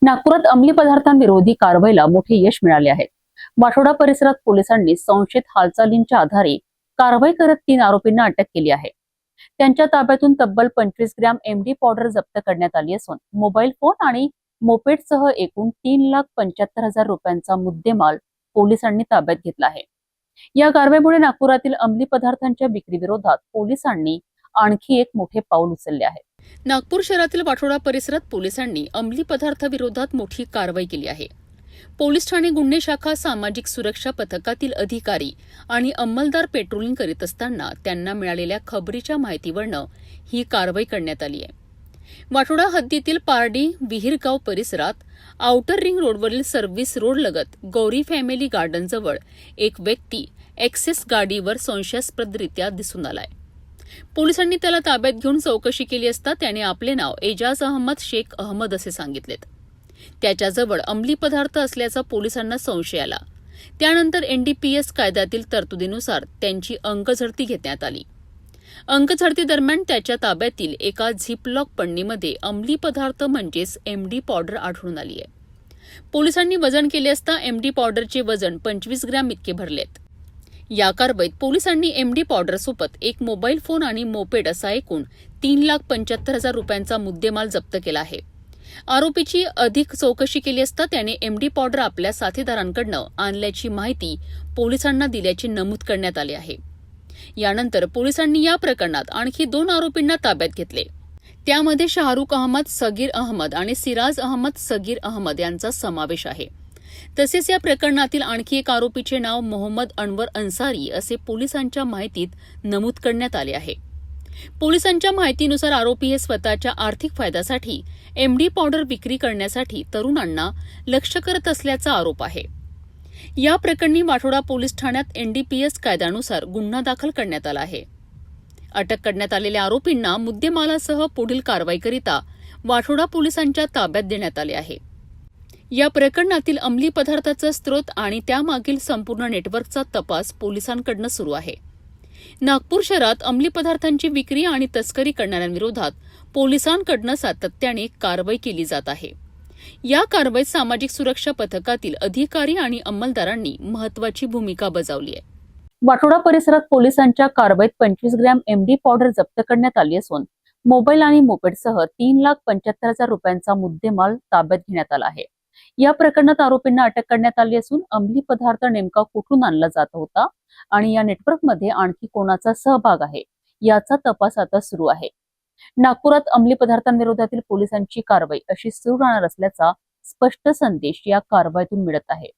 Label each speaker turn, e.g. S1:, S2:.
S1: नागपुरात अंमली पदार्थांविरोधी कारवाईला मोठे यश मिळाले आहे। वाठोडा परिसरात पोलिसांनी संशयित हालचालींच्या आधारे कारवाई करत 3 आरोपींना अटक केली आहे। त्यांच्या ताब्यातून तब्बल 25 ग्रॅम एमडी पावडर जप्त करण्यात आली असून मोबाईल फोन आणि मोपेडसह एकूण 3,75,000 रुपयांचा मुद्देमाल पोलिसांनी ताब्यात घेतला आहे। या कारवाईमुळे नागपुरातील अंमली पदार्थांच्या विक्रीविरोधात पोलिसांनी आणखी एक मोठे पाऊल उचलले आहे।
S2: नागपूर शहरातील वाठोडा परिसरात पोलिसांनी अंमली पदार्थाविरोधात मोठी कारवाई केली आहे। पोलीस ठाणे गुन्हे शाखा सामाजिक सुरक्षा पथकातील अधिकारी आणि अंमलदार पेट्रोलिंग करीत असताना त्यांना मिळालेल्या खबरीच्या माहितीवरून ही कारवाई करण्यात आली आहे। वाठोडा हद्दीतील पारडी विहीरगाव परिसरात आउटर रिंग रोडवरील सर्व्हिस रोड लगत गौरी फॅमिली गार्डनजवळ एक व्यक्ती एक्सेस गाडीवर संशयास्पदरित्या दिसून आलाय। पोलिसांनी त्याला ताब्यात घेऊन चौकशी केली असता त्याने आपले नाव एजाज अहमद शेख अहमद असे सांगितलेत। त्याच्याजवळ अंमली पदार्थ असल्याचा पोलिसांना संशय आला। त्यानंतर एनडीपीएस कायद्यातील तरतुदीनुसार त्यांची अंगझडती घेण्यात आली। अंगझडती दरम्यान त्याच्या ताब्यातील एका झिपलॉक पन्नीमध्ये अंमली पदार्थ म्हणजेच एमडी पावडर आढळून आली आहे। पोलिसांनी वजन केले असता एमडी पावडरचे वजन 25 ग्रॅम इतके भरलेत। या कारवाईत पोलिसांनी एमडी पावडरसोबत एक मोबाईल फोन आणि मोपेड असा एकूण 3,75,000 रुपयांचा मुद्देमाल जप्त केला आहे। आरोपीची अधिक चौकशी केली असता त्याने एमडी पावडर आपल्या साथीदारांकडून आणल्याची माहिती पोलिसांना दिल्याचे नमूद करण्यात आले आहे। यानंतर पोलिसांनी या प्रकरणात आणखी 2 आरोपींना ताब्यात घेतले। त्यामध्ये शाहरुख अहमद सगीर अहमद आणि सिराज अहमद सगीर अहमद यांचा समावेश आहे। तसेच या प्रकरणातील आणखी एक आरोपीचे नाव मोहम्मद अनवर अन्सारी असे पोलिसांच्या माहितीत नमूद करण्यात आले आहे। पोलिसांच्या माहितीनुसार आरोपी हे स्वतःच्या आर्थिक फायद्यासाठी एमडी पावडर विक्री करण्यासाठी तरुणांना लक्ष्य करत असल्याचा आरोप आहे। या प्रकरणी वाठोडा पोलीस ठाण्यात एनडीपीएस कायद्यानुसार गुन्हा दाखल करण्यात आला आहे। अटक करण्यात आलेल्या आरोपींना मुद्देमालासह पुढील कारवाईकरिता वाठोडा पोलिसांच्या ताब्यात देण्यात आले आहे। या प्रकरणातील अंमली पदार्थाचा स्रोत आणि त्यामागील संपूर्ण नेटवर्कचा तपास पोलिसांकडून सुरू आहे। नागपूर शहरात अंमली पदार्थांची विक्री आणि तस्करी करणाऱ्यांविरोधात पोलिसांकडून सातत्याने कारवाई केली जात आहे। या कारवाईत सामाजिक सुरक्षा पथकातील अधिकारी आणि अंमलदारांनी महत्त्वाची भूमिका बजावली आहे।
S1: वाठोडा परिसरात पोलिसांच्या कारवाईत 25 ग्रॅम एमडी पावडर जप्त करण्यात आली असून मोबाईल आणि मोपेडसह 3,75,000 रुपयांचा मुद्देमाल ताब्यात घेण्यात आला आहे। या प्रकरणात आरोपींना अटक करण्यात आली असून अंमली पदार्थ नेमका कुठून आणला जात होता आणि या नेटवर्कमध्ये आणखी कोणाचा सहभाग आहे याचा तपास आता सुरू आहे। नागपुरात अंमली पदार्थांविरोधातील पोलिसांची कारवाई अशी सुरू राहणार असल्याचा स्पष्ट संदेश या कारवाईतून मिळत आहे।